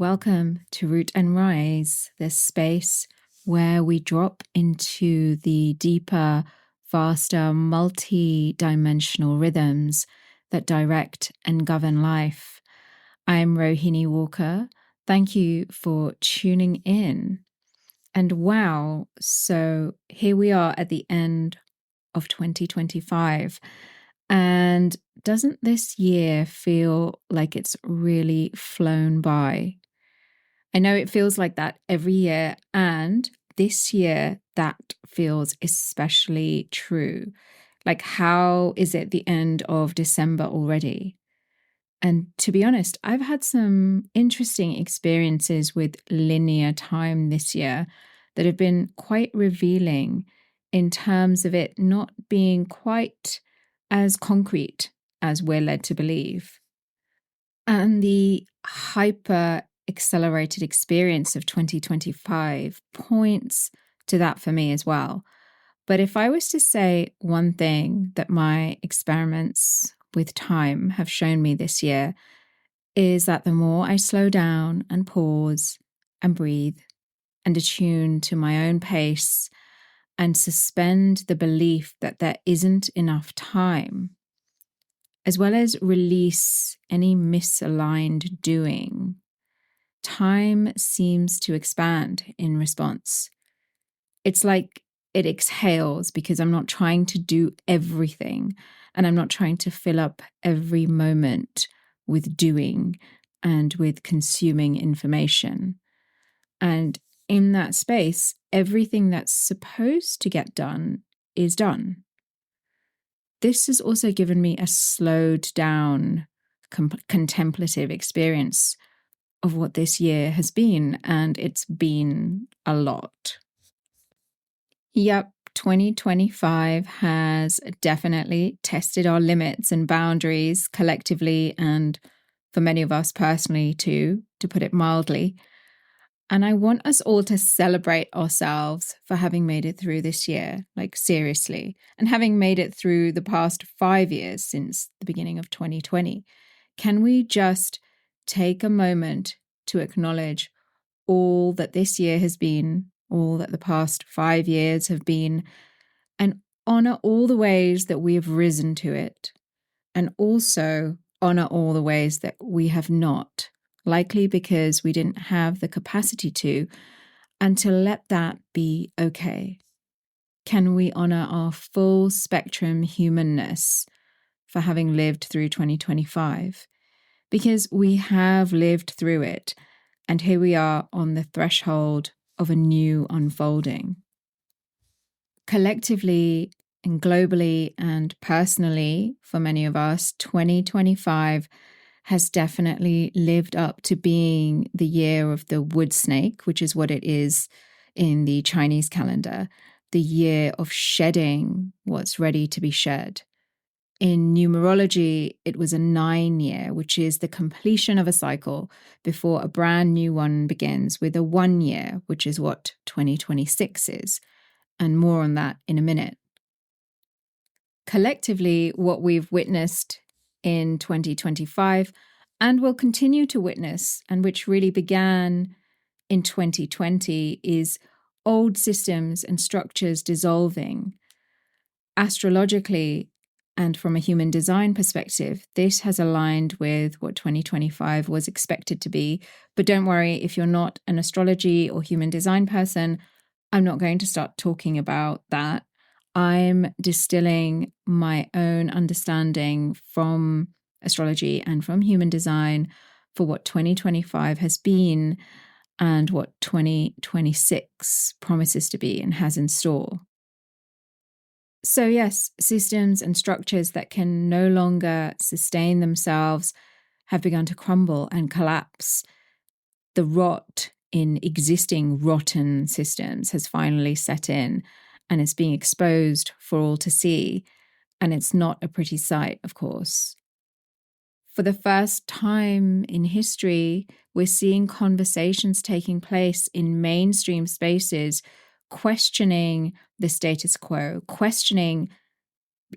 Welcome to Root and Rise, this space where we drop into the deeper, vaster, multi-dimensional rhythms that direct and govern life. I'm Rohini Walker. Thank you for tuning in. And wow, so here we are at the end of 2025. And doesn't this year feel like it's really flown by? I know it feels like that every year, and this year that feels especially true. Like, how is it the end of December already? And to be honest, I've had some interesting experiences with linear time this year that have been quite revealing in terms of it not being quite as concrete as we're led to believe. And the hyper accelerated experience of 2025 points to that for me as well. But if I was to say one thing that my experiments with time have shown me this year, is that the more I slow down and pause and breathe and attune to my own pace and suspend the belief that there isn't enough time, as well as release any misaligned doing, time seems to expand in response. It's like it exhales because I'm not trying to do everything and I'm not trying to fill up every moment with doing and with consuming information. And in that space, everything that's supposed to get done is done. This has also given me a slowed down, contemplative experience of what this year has been, and it's been a lot. Yep, 2025 has definitely tested our limits and boundaries collectively, and for many of us personally too, to put it mildly. And I want us all to celebrate ourselves for having made it through this year, like seriously, and having made it through the past 5 years since the beginning of 2020. Can we just take a moment to acknowledge all that this year has been, all that the past 5 years have been, and honor all the ways that we have risen to it, and also honor all the ways that we have not, likely because we didn't have the capacity to, and to let that be okay. Can we honor our full spectrum humanness for having lived through 2025? Because we have lived through it, and here we are on the threshold of a new unfolding. Collectively and globally and personally, for many of us, 2025 has definitely lived up to being the year of the wood snake, which is what it is in the Chinese calendar, the year of shedding what's ready to be shed. In numerology, it was a 9-year, which is the completion of a cycle before a brand new one begins, with a 1-year, which is what 2026 is. And more on that in a minute. Collectively, what we've witnessed in 2025 and will continue to witness, and which really began in 2020, is old systems and structures dissolving. Astrologically, and from a human design perspective, this has aligned with what 2025 was expected to be. But don't worry, if you're not an astrology or human design person, I'm not going to start talking about that. I'm distilling my own understanding from astrology and from human design for what 2025 has been and what 2026 promises to be and has in store. So yes, systems and structures that can no longer sustain themselves have begun to crumble and collapse. The rot in existing rotten systems has finally set in, and it's being exposed for all to see. And it's not a pretty sight, of course. For the first time in history, we're seeing conversations taking place in mainstream spaces, questioning the status quo, questioning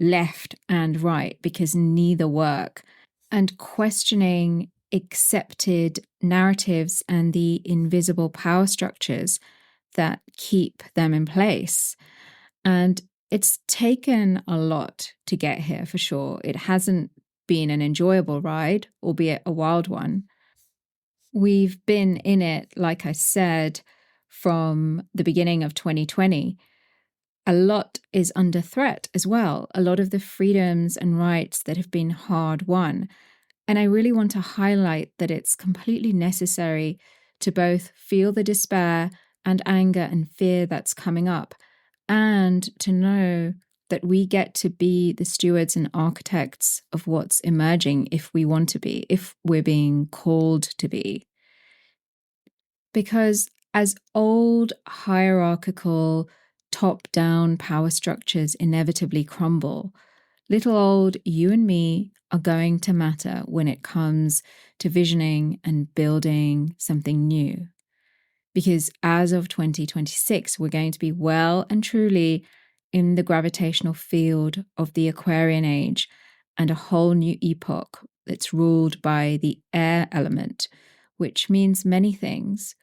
left and right because neither work, and questioning accepted narratives and the invisible power structures that keep them in place. And it's taken a lot to get here, for sure. It hasn't been an enjoyable ride, albeit a wild one. We've been in it, like I said, from the beginning of 2020. A lot is under threat as well. A lot of the freedoms and rights that have been hard won. And I really want to highlight that it's completely necessary to both feel the despair and anger and fear that's coming up, and to know that we get to be the stewards and architects of what's emerging if we want to be, if we're being called to be. Because as old, hierarchical, top-down power structures inevitably crumble, little old you and me are going to matter when it comes to visioning and building something new. Because as of 2026, we're going to be well and truly in the gravitational field of the Aquarian age and a whole new epoch that's ruled by the air element, which means many things.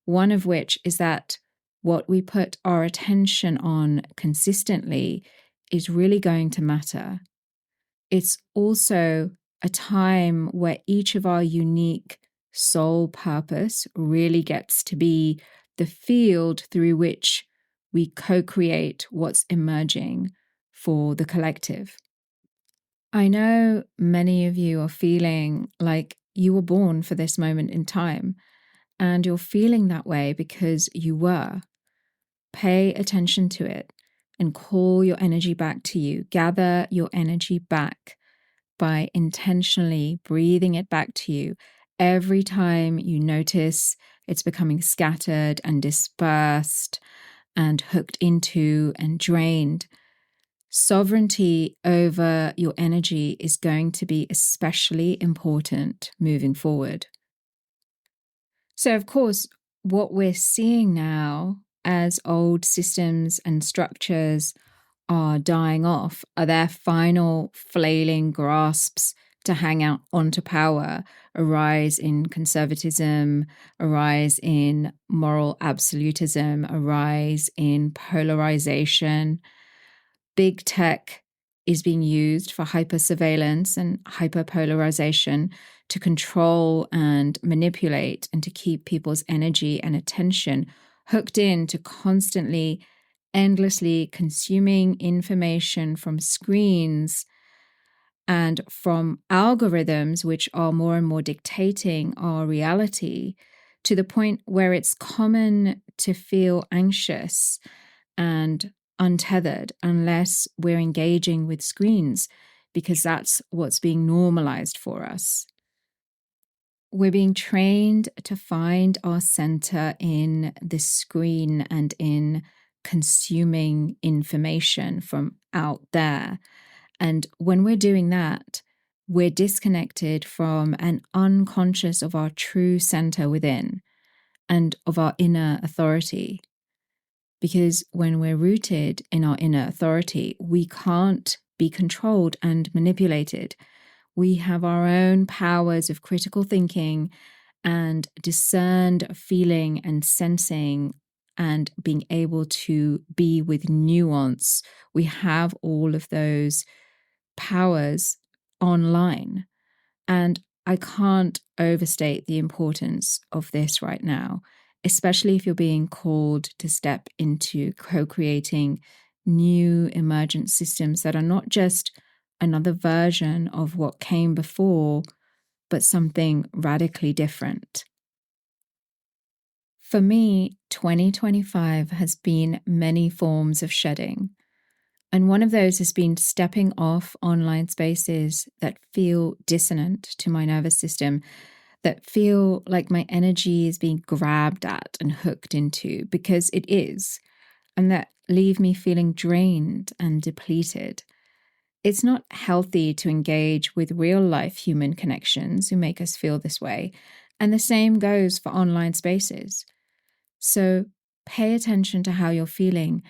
One of which is that what we put our attention on consistently is really going to matter. It's also a time where each of our unique soul purpose really gets to be the field through which we co-create what's emerging for the collective. I know many of you are feeling like you were born for this moment in time, and you're feeling that way because you were. Pay attention to it and call your energy back to you. Gather your energy back by intentionally breathing it back to you every time you notice it's becoming scattered and dispersed and hooked into and drained. Sovereignty over your energy is going to be especially important moving forward. So, of course, what we're seeing now as old systems and structures are dying off are their final flailing grasps to hang out onto power, a rise in conservatism, a rise in moral absolutism, a rise in polarization. Big tech is being used for hyper-surveillance and hyper-polarization to control and manipulate and to keep people's energy and attention hooked in to constantly, endlessly consuming information from screens and from algorithms, which are more and more dictating our reality, to the point where it's common to feel anxious and untethered unless we're engaging with screens, because that's what's being normalized for us. We're being trained to find our center in the screen and in consuming information from out there. And when we're doing that, we're disconnected from an unconscious of our true center within and of our inner authority. Because when we're rooted in our inner authority, we can't be controlled and manipulated. We have our own powers of critical thinking and discerned feeling and sensing and being able to be with nuance. We have all of those powers online. And I can't overstate the importance of this right now, especially if you're being called to step into co-creating new emergent systems that are not just another version of what came before, but something radically different. For me, 2025 has been many forms of shedding. And one of those has been stepping off online spaces that feel dissonant to my nervous system, that feel like my energy is being grabbed at and hooked into, because it is, and that leave me feeling drained and depleted. It's not healthy to engage with real-life human connections who make us feel this way, and the same goes for online spaces. So pay attention to how you're feeling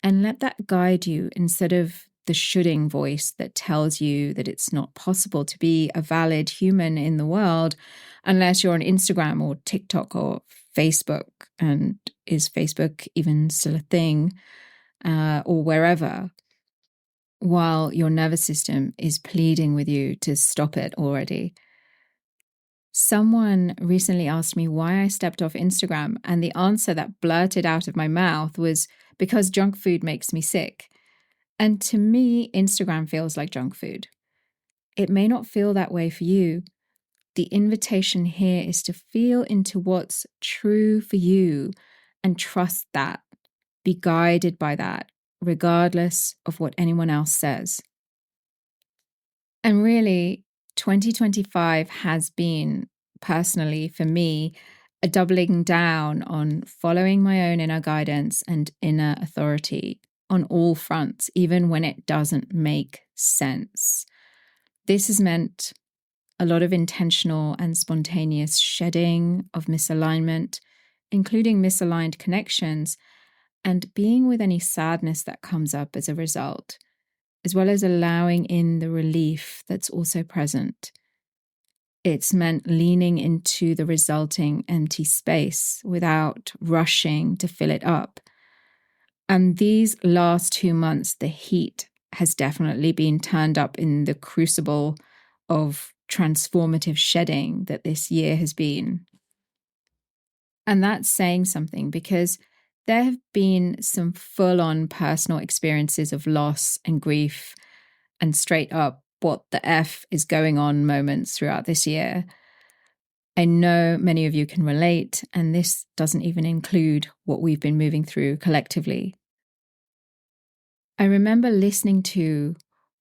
and let that guide you instead of the shoulding voice that tells you that it's not possible to be a valid human in the world unless you're on Instagram or TikTok or Facebook. And is Facebook even still a thing? Or wherever, while your nervous system is pleading with you to stop it already. Someone recently asked me why I stepped off Instagram, and the answer that blurted out of my mouth was because junk food makes me sick. And to me, Instagram feels like junk food. It may not feel that way for you. The invitation here is to feel into what's true for you and trust that. Be guided by that, regardless of what anyone else says. And really, 2025 has been, personally for me, a doubling down on following my own inner guidance and inner authority on all fronts, even when it doesn't make sense. This has meant a lot of intentional and spontaneous shedding of misalignment, including misaligned connections, and being with any sadness that comes up as a result, as well as allowing in the relief that's also present. It's meant leaning into the resulting empty space without rushing to fill it up. And these last 2 months, the heat has definitely been turned up in the crucible of transformative shedding that this year has been. And that's saying something, because there have been some full-on personal experiences of loss and grief and straight up what the F is going on moments throughout this year. I know many of you can relate, and this doesn't even include what we've been moving through collectively. I remember listening to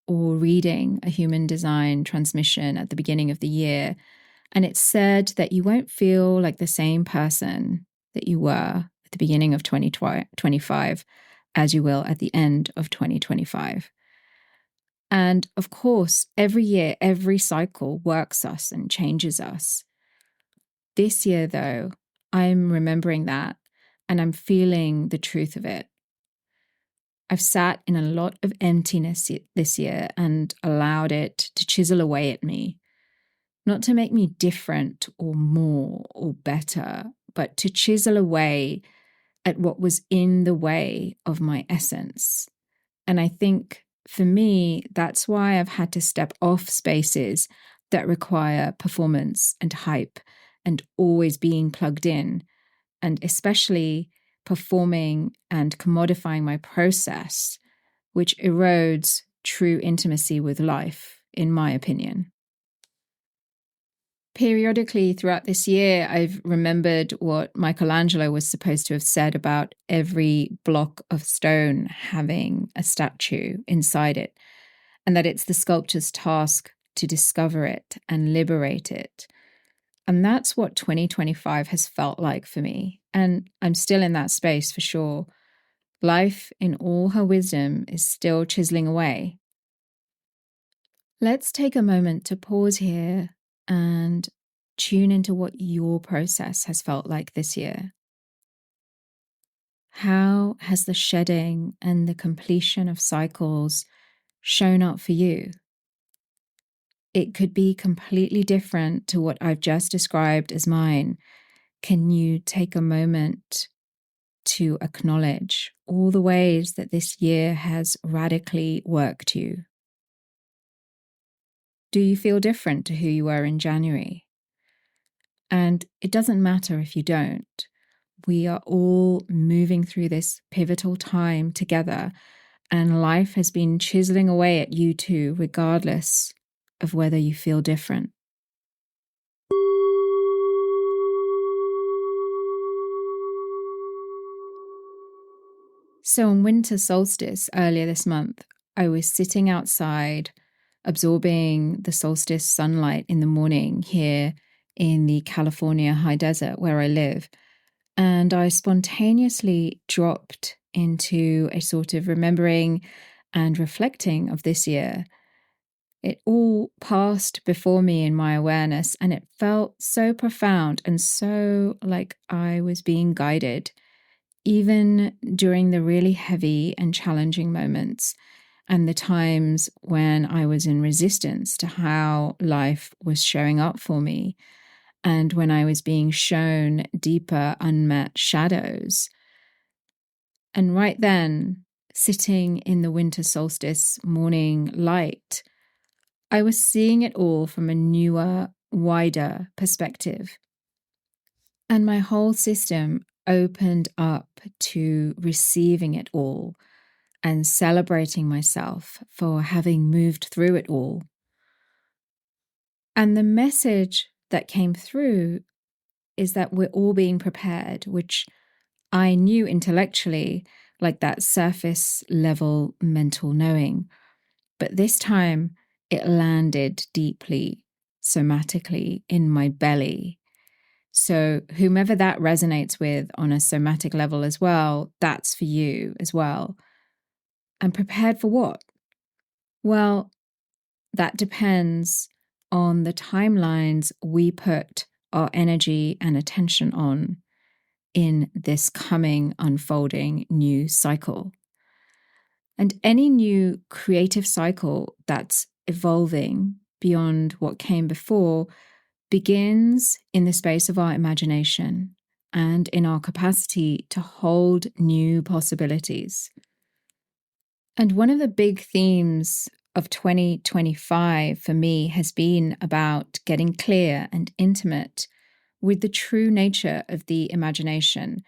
or reading a human design transmission at the beginning of the year, and it said that you won't feel like the same person that you were at the beginning of 2025 as you will at the end of 2025. And of course, every year, every cycle works us and changes us. This year, though, I'm remembering that, and I'm feeling the truth of it. I've sat in a lot of emptiness this year and allowed it to chisel away at me, not to make me different or more or better, but to chisel away at what was in the way of my essence. And I think for me, that's why I've had to step off spaces that require performance and hype and always being plugged in, and especially performing and commodifying my process, which erodes true intimacy with life, in my opinion. Periodically throughout this year, I've remembered what Michelangelo was supposed to have said about every block of stone having a statue inside it, and that it's the sculptor's task to discover it and liberate it. And that's what 2025 has felt like for me. And I'm still in that space for sure. Life, in all her wisdom, is still chiseling away. Let's take a moment to pause here and tune into what your process has felt like this year. How has the shedding and the completion of cycles shown up for you? It could be completely different to what I've just described as mine. Can you take a moment to acknowledge all the ways that this year has radically worked you? Do you feel different to who you were in January? And it doesn't matter if you don't. We are all moving through this pivotal time together, and life has been chiseling away at you too, regardless of whether you feel different. So on winter solstice earlier this month, I was sitting outside absorbing the solstice sunlight in the morning here in the California high desert where I live. And I spontaneously dropped into a sort of remembering and reflecting of this year. It all passed before me in my awareness, and it felt so profound and so like I was being guided, even during the really heavy and challenging moments. and the times when I was in resistance to how life was showing up for me, and when I was being shown deeper unmet shadows. And right then, sitting in the winter solstice morning light, I was seeing it all from a newer, wider perspective. And my whole system opened up to receiving it all and celebrating myself for having moved through it all. And the message that came through is that we're all being prepared, which I knew intellectually, like that surface level mental knowing. But this time it landed deeply, somatically in my belly. So whomever that resonates with on a somatic level as well, that's for you as well. And prepared for what? Well, that depends on the timelines we put our energy and attention on in this coming, unfolding new cycle. And any new creative cycle that's evolving beyond what came before begins in the space of our imagination and in our capacity to hold new possibilities. And one of the big themes of 2025 for me has been about getting clear and intimate with the true nature of the imagination,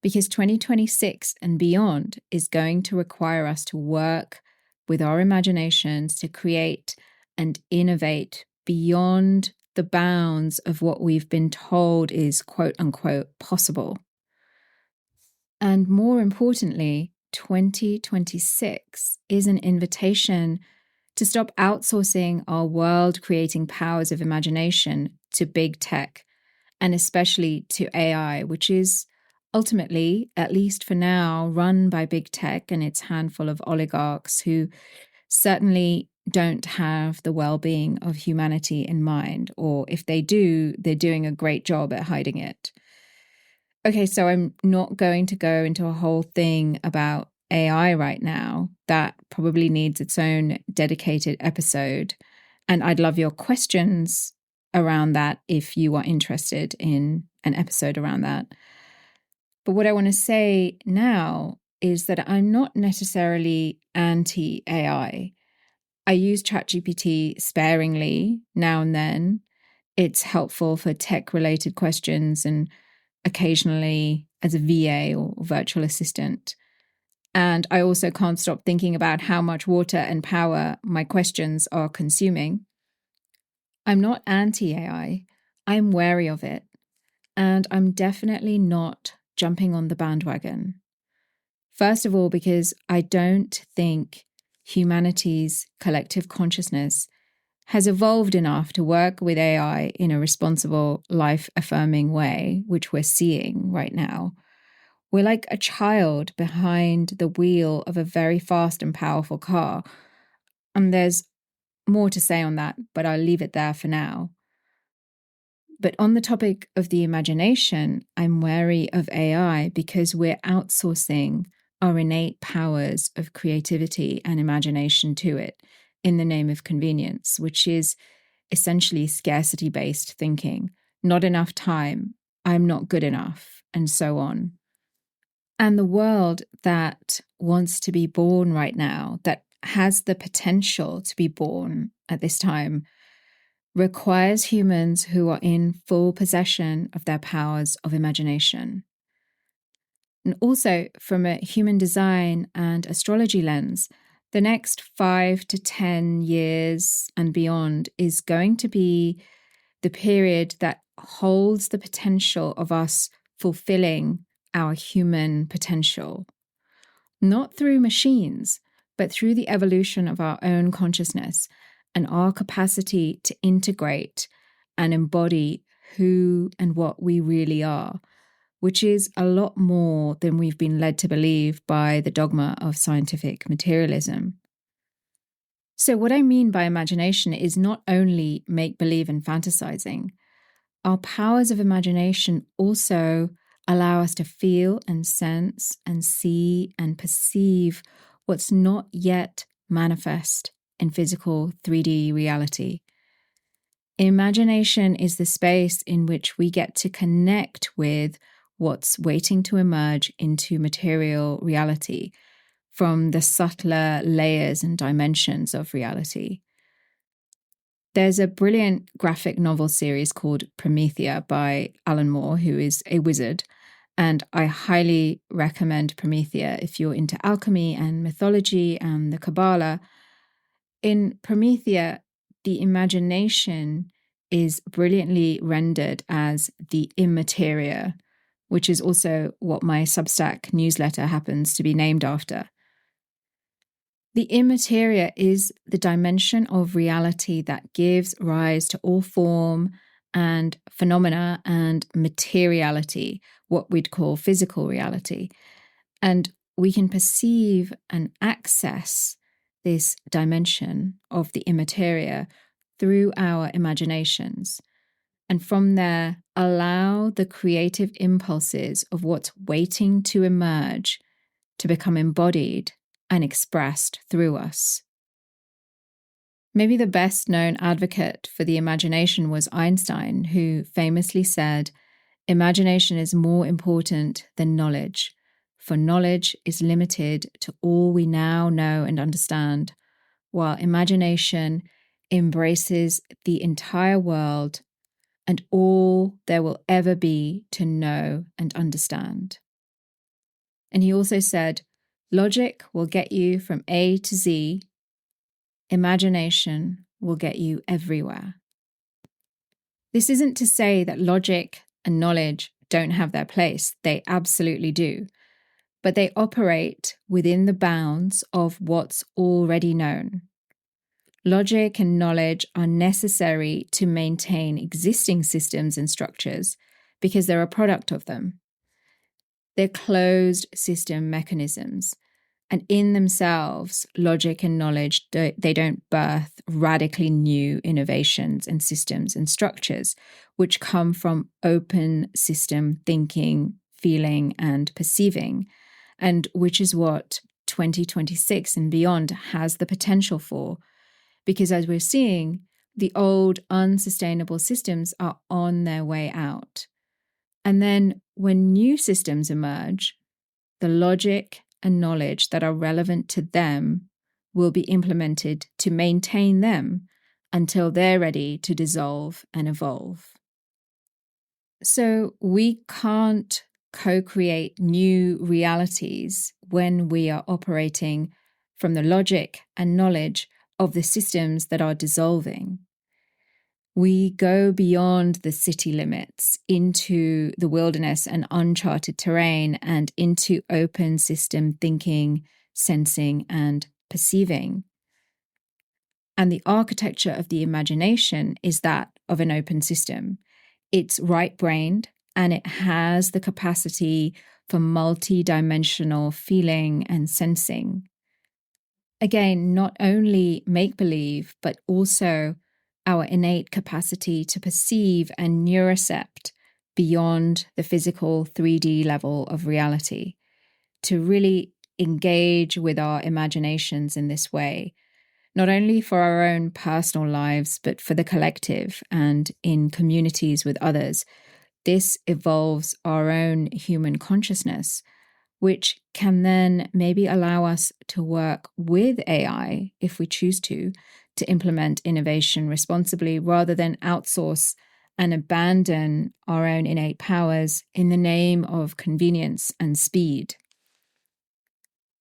because 2026 and beyond is going to require us to work with our imaginations to create and innovate beyond the bounds of what we've been told is quote unquote possible. And more importantly, 2026 is an invitation to stop outsourcing our world creating powers of imagination to big tech, and especially to AI, which is ultimately, at least for now, run by big tech and its handful of oligarchs who certainly don't have the well-being of humanity in mind, or if they do, they're doing a great job at hiding it. Okay, so I'm not going to go into a whole thing about AI right now. That probably needs its own dedicated episode. And I'd love your questions around that if you are interested in an episode around that. But what I want to say now is that I'm not necessarily anti-AI. I use ChatGPT sparingly now and then. It's helpful for tech-related questions and occasionally as a VA or virtual assistant. And I also can't stop thinking about how much water and power my questions are consuming. I'm not anti-AI. I'm wary of it. And I'm definitely not jumping on the bandwagon. First of all, because I don't think humanity's collective consciousness has evolved enough to work with AI in a responsible, life-affirming way, which we're seeing right now. We're like a child behind the wheel of a very fast and powerful car. And there's more to say on that, but I'll leave it there for now. But on the topic of the imagination, I'm wary of AI because we're outsourcing our innate powers of creativity and imagination to it in the name of convenience, which is essentially scarcity-based thinking. Not enough time, I'm not good enough, and so on. And the world that wants to be born right now, that has the potential to be born at this time, requires humans who are in full possession of their powers of imagination. And also, from a human design and astrology lens, the next 5 to 10 years and beyond is going to be the period that holds the potential of us fulfilling our human potential, not through machines, but through the evolution of our own consciousness and our capacity to integrate and embody who and what we really are, which is a lot more than we've been led to believe by the dogma of scientific materialism. So what I mean by imagination is not only make-believe and fantasizing. Our powers of imagination also allow us to feel and sense and see and perceive what's not yet manifest in physical 3D reality. Imagination is the space in which we get to connect with what's waiting to emerge into material reality from the subtler layers and dimensions of reality. There's a brilliant graphic novel series called Promethea by Alan Moore, who is a wizard, and I highly recommend Promethea if you're into alchemy and mythology and the Kabbalah. In Promethea, the imagination is brilliantly rendered as the immateria, which is also what my Substack newsletter happens to be named after. The immateria is the dimension of reality that gives rise to all form and phenomena and materiality, what we'd call physical reality. And we can perceive and access this dimension of the immateria through our imaginations. And from there, allow the creative impulses of what's waiting to emerge to become embodied and expressed through us. Maybe the best known advocate for the imagination was Einstein, who famously said, "Imagination is more important than knowledge, for knowledge is limited to all we now know and understand, while imagination embraces the entire world and all there will ever be to know and understand." And he also said, "Logic will get you from A to Z. Imagination will get you everywhere." This isn't to say that logic and knowledge don't have their place. They absolutely do. But they operate within the bounds of what's already known. Logic and knowledge are necessary to maintain existing systems and structures because they're a product of them. They're closed system mechanisms. And in themselves, logic and knowledge, they don't birth radically new innovations and systems and structures, which come from open system thinking, feeling, and perceiving, and which is what 2026 and beyond has the potential for. Because as we're seeing, the old unsustainable systems are on their way out. And then when new systems emerge, the logic and knowledge that are relevant to them will be implemented to maintain them until they're ready to dissolve and evolve. So we can't co-create new realities when we are operating from the logic and knowledge of the systems that are dissolving. We go beyond the city limits into the wilderness and uncharted terrain and into open system thinking, sensing, and perceiving. And the architecture of the imagination is that of an open system. It's right-brained and it has the capacity for multi-dimensional feeling and sensing. Again, not only make-believe, but also our innate capacity to perceive and neurocept beyond the physical 3D level of reality, to really engage with our imaginations in this way, not only for our own personal lives, but for the collective and in communities with others. This evolves our own human consciousness, which can then maybe allow us to work with AI, if we choose to implement innovation responsibly rather than outsource and abandon our own innate powers in the name of convenience and speed.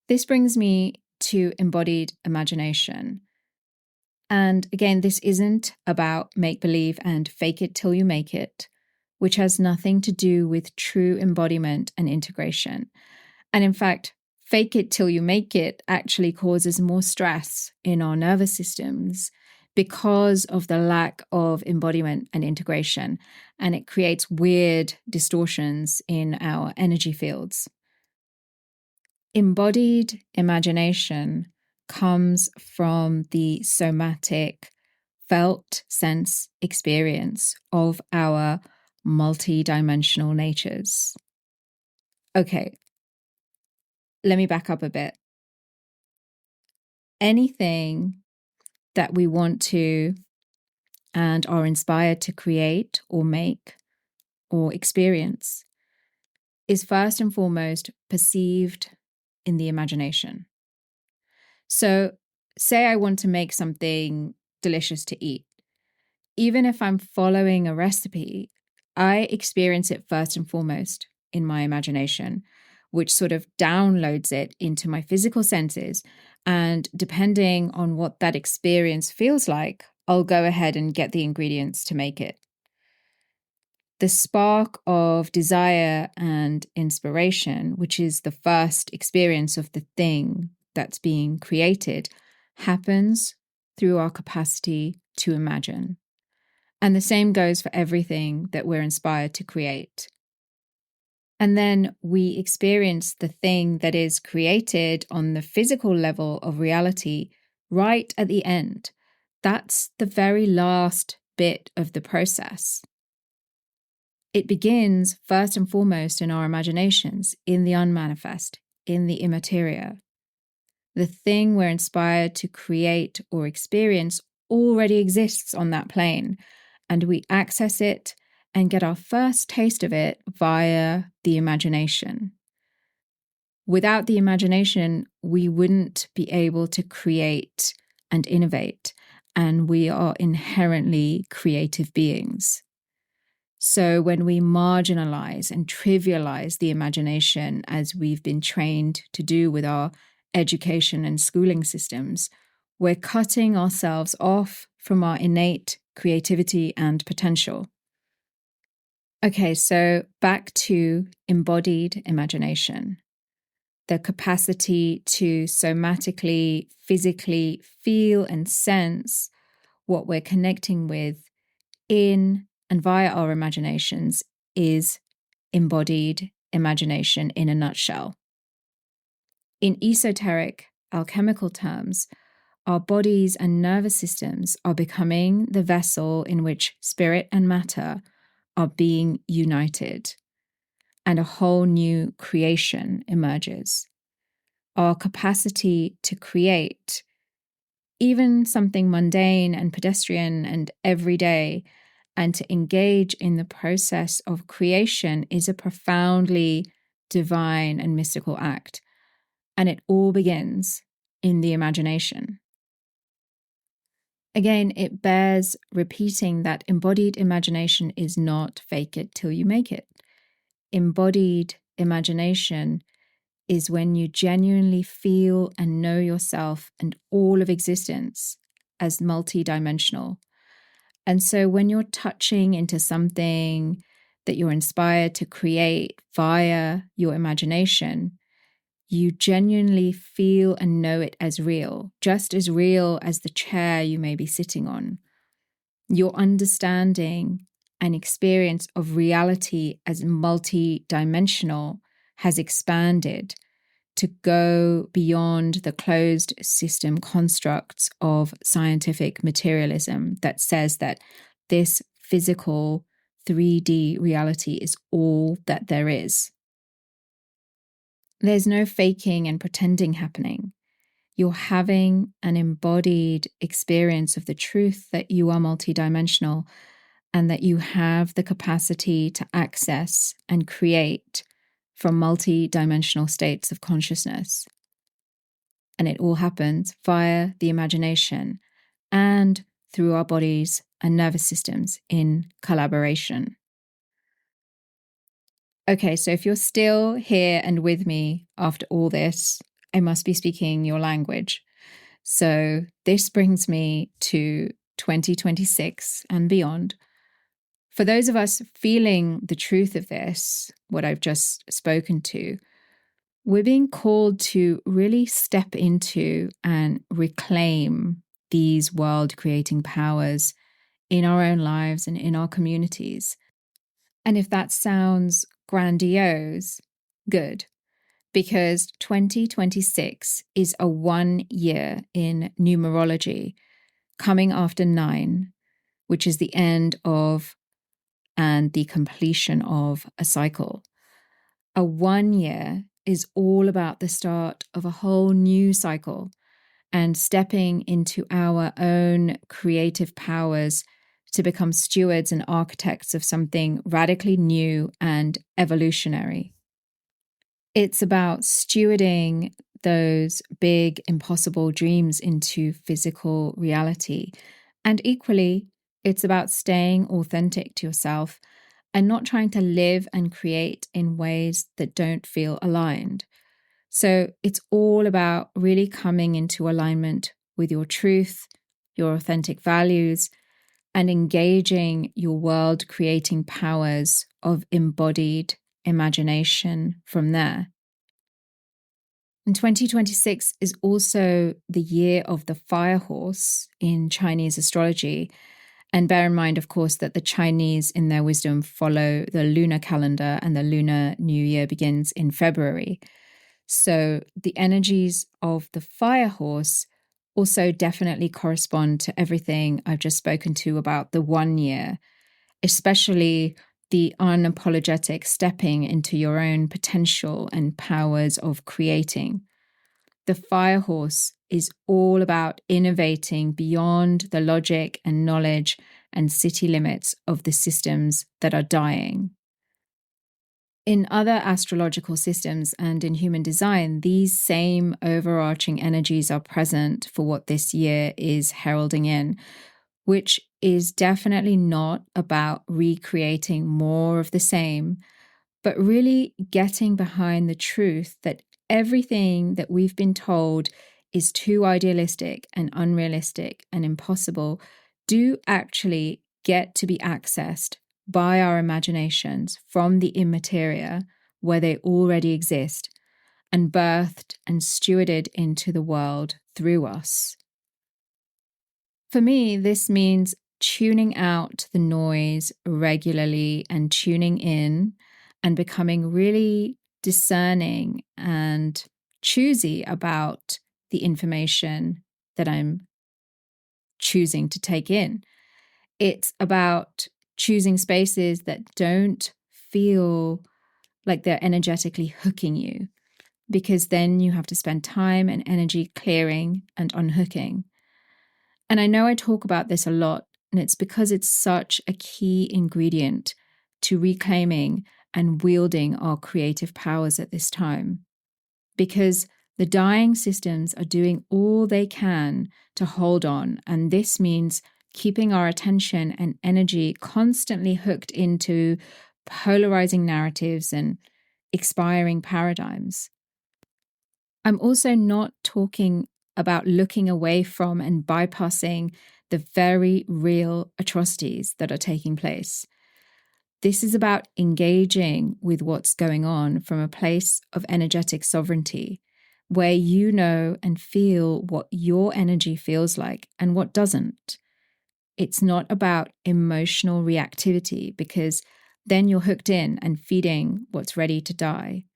This brings me to embodied imagination. And again, this isn't about make-believe and fake it till you make it, which has nothing to do with true embodiment and integration. And in fact, fake it till you make it actually causes more stress in our nervous systems because of the lack of embodiment and integration. And it creates weird distortions in our energy fields. Embodied imagination comes from the somatic, felt sense experience of our multi-dimensional natures. Okay, let me back up a bit. anything that we want to and are inspired to create or make or experience is first and foremost perceived in the imagination. So, say I want to make something delicious to eat. Even if I'm following a recipe, I experience it first and foremost in my imagination, which sort of downloads it into my physical senses. And depending on what that experience feels like, I'll go ahead and get the ingredients to make it. The spark of desire and inspiration, which is the first experience of the thing that's being created, happens through our capacity to imagine. And the same goes for everything that we're inspired to create. And then we experience the thing that is created on the physical level of reality right at the end. That's the very last bit of the process. It begins first and foremost in our imaginations, in the unmanifest, in the immateria. The thing we're inspired to create or experience already exists on that plane, and we access it and get our first taste of it via the imagination. Without the imagination, we wouldn't be able to create and innovate, and we are inherently creative beings. So when we marginalize and trivialize the imagination, as we've been trained to do with our education and schooling systems, we're cutting ourselves off from our innate creativity and potential. Okay, so back to embodied imagination, the capacity to somatically, physically feel and sense what we're connecting with in and via our imaginations is embodied imagination in a nutshell. In esoteric alchemical terms, our bodies and nervous systems are becoming the vessel in which spirit and matter are being united, and a whole new creation emerges. Our capacity to create, even something mundane and pedestrian and everyday, and to engage in the process of creation is a profoundly divine and mystical act. And it all begins in the imagination. Again, it bears repeating that embodied imagination is not fake it till you make it. Embodied imagination is when you genuinely feel and know yourself and all of existence as multidimensional. And so when you're touching into something that you're inspired to create via your imagination, you genuinely feel and know it as real, just as real as the chair you may be sitting on. Your understanding and experience of reality as multi-dimensional has expanded to go beyond the closed system constructs of scientific materialism that says that this physical 3D reality is all that there is. There's no faking and pretending happening. You're having an embodied experience of the truth that you are multidimensional and that you have the capacity to access and create from multidimensional states of consciousness. And it all happens via the imagination and through our bodies and nervous systems in collaboration. Okay, so if you're still here and with me after all this, I must be speaking your language. So this brings me to 2026 and beyond. For those of us feeling the truth of this, what I've just spoken to, we're being called to really step into and reclaim these world-creating powers in our own lives and in our communities. And if that sounds grandiose, good, because 2026 is a 1 year in numerology, coming after 9, which is the end of and the completion of a cycle. A 1 year is all about the start of a whole new cycle. and stepping into our own creative powers to become stewards and architects of something radically new and evolutionary. It's about stewarding those big, impossible dreams into physical reality. And equally, it's about staying authentic to yourself and not trying to live and create in ways that don't feel aligned. So it's all about really coming into alignment with your truth, your authentic values, and engaging your world creating powers of embodied imagination from there. And 2026 is also the year of the fire horse in Chinese astrology. And bear in mind, of course, that the Chinese, in their wisdom, follow the lunar calendar, and the Lunar New Year begins in February. So the energies of the fire horse also definitely correspond to everything I've just spoken to about the 1 year, especially the unapologetic stepping into your own potential and powers of creating. The fire horse is all about innovating beyond the logic and knowledge and city limits of the systems that are dying. In other astrological systems and in human design, these same overarching energies are present for what this year is heralding in, which is definitely not about recreating more of the same, but really getting behind the truth that everything that we've been told is too idealistic and unrealistic and impossible do actually get to be accessed by our imaginations from the immateria where they already exist and birthed and stewarded into the world through us. For me, this means tuning out the noise regularly and tuning in and becoming really discerning and choosy about the information that I'm choosing to take in. It's about choosing spaces that don't feel like they're energetically hooking you, because then you have to spend time and energy clearing and unhooking. And I know I talk about this a lot, and it's because it's such a key ingredient to reclaiming and wielding our creative powers at this time. Because the dying systems are doing all they can to hold on, and this means keeping our attention and energy constantly hooked into polarizing narratives and expiring paradigms. I'm also not talking about looking away from and bypassing the very real atrocities that are taking place. This is about engaging with what's going on from a place of energetic sovereignty, where you know and feel what your energy feels like and what doesn't. It's not about emotional reactivity, because then you're hooked in and feeding what's ready to die.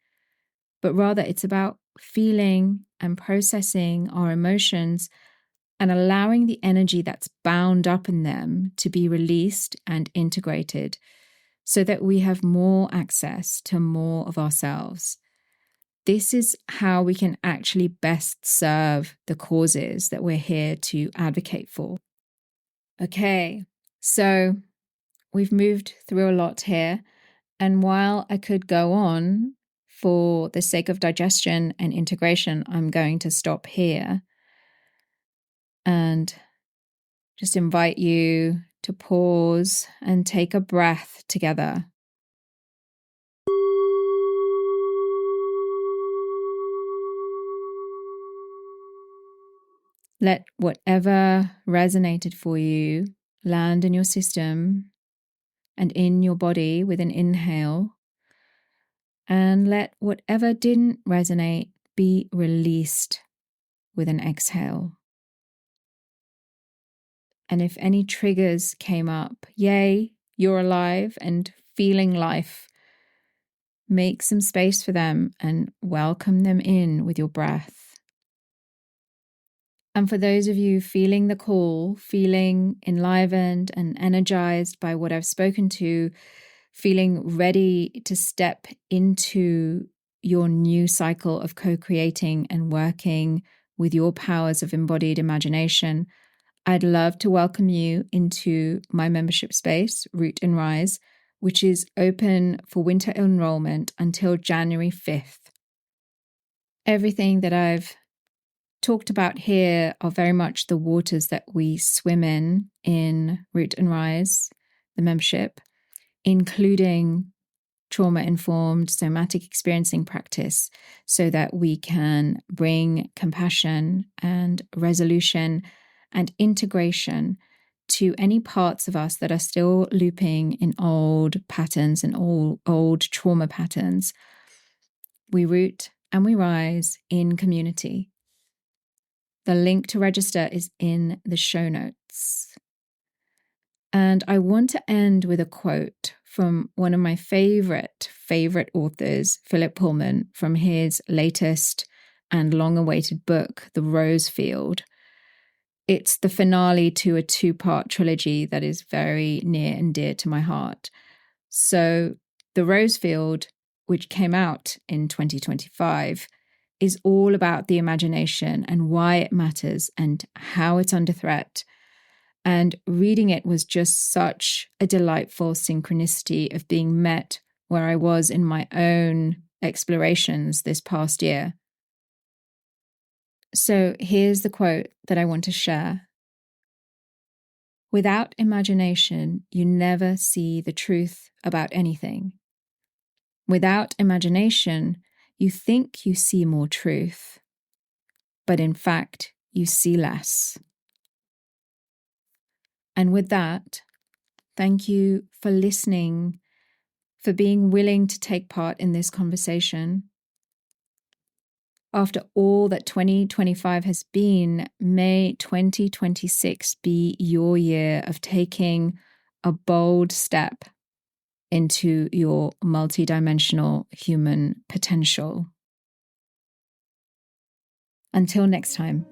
But rather it's about feeling and processing our emotions and allowing the energy that's bound up in them to be released and integrated so that we have more access to more of ourselves. This is how we can actually best serve the causes that we're here to advocate for. Okay, so we've moved through a lot here. And while I could go on, for the sake of digestion and integration, I'm going to stop here and just invite you to pause and take a breath together. Let whatever resonated for you land in your system and in your body with an inhale. And let whatever didn't resonate be released with an exhale. And if any triggers came up, yay, you're alive and feeling life. Make some space for them and welcome them in with your breath. And for those of you feeling the call, feeling enlivened and energized by what I've spoken to, feeling ready to step into your new cycle of co-creating and working with your powers of embodied imagination, I'd love to welcome you into my membership space, Root and Rise, which is open for winter enrollment until January 5th. Everything that I've talked about here are very much the waters that we swim in Root and Rise, the membership, including trauma-informed somatic experiencing practice, so that we can bring compassion and resolution and integration to any parts of us that are still looping in old patterns and old trauma patterns. We root and we rise in community. The link to register is in the show notes. And I want to end with a quote from one of my favorite authors, Philip Pullman, from his latest and long-awaited book, The Rose Field. It's the finale to a 2-part trilogy that is very near and dear to my heart. So The Rose Field, which came out in 2025, is all about the imagination and why it matters and how it's under threat. And reading it was just such a delightful synchronicity of being met where I was in my own explorations this past year. So here's the quote that I want to share. Without imagination, you never see the truth about anything. Without imagination, you think you see more truth, but in fact, you see less. And with that, thank you for listening, for being willing to take part in this conversation. After all that 2025 has been, may 2026 be your year of taking a bold step into your multidimensional human potential. Until next time.